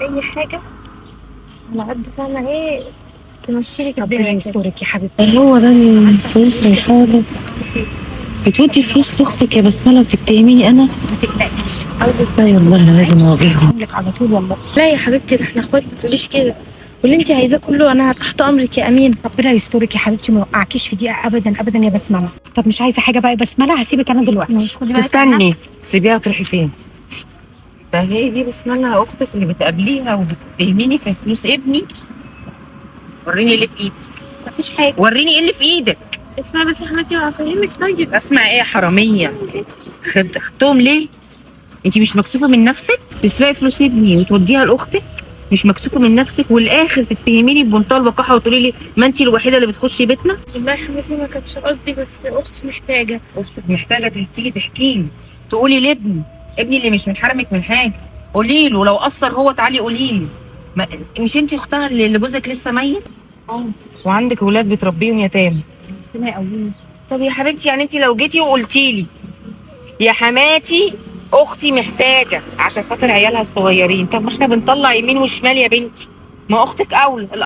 اي حاجه على قد فاهمه ايه تمشي لك ربنا الدنيا كده. يسترك يا حبيبتي. هو ده الفلوس رايحاله؟ بتودي فلوس لاختك يا بسمله وتتهميني انا؟ ما تقلقيش لا والله انا لازم اواجههم. لك على طول والله. لا يا حبيبتي ده احنا اخوات، ما تقوليش كده. واللي انت عايزاه كله انا تحت امرك يا امين. ربنا يسترك يا حبيبتي، ما وقعكيش في دقيقه ابدا ابدا يا بسمله. طب مش عايزه حاجه بقى يا بسمله؟ هسيبك انا دلوقتي. خدي بالك استني، سيبيها تروحي فين؟ فهي دي بسملة اختك اللي بتقابليها وبتتهميني في فلوس ابني؟ وريني اللي في ايدك. مفيش حاجه. وريني ايه اللي في ايدك. اسمعي بس يا حبيبتي هفهمك. طيب اسمع ايه يا حراميه؟ خدتهم ليه؟ انت مش مكسوفه من نفسك؟ تسرقي فلوس ابني وتوديها لاختك؟ مش مكسوفه من نفسك؟ والاخر تتهميني بمنتهى الوقاحه وتقولي لي ما انت الوحيده اللي بتخشي بيتنا؟ والله يا حبيبتي ما كانتش قصدي، بس اختي محتاجه. اختك محتاجه تيجي تحكي لي، تقولي لابني، ابني اللي مش محرمك من حاجه، قولي له لو قصر هو تعالي قولي لي. ما مش انت اختها اللي جوزك لسه ميت؟ وعندك ولاد بتربيهم يتامى. ربنا يقويني. طب يا حبيبتي يعني انت لو جيتي وقلتي لي يا حماتي اختي محتاجه عشان خاطر عيالها الصغيرين، طب ما احنا بنطلع يمين وشمال يا بنتي، ما اختك اولى.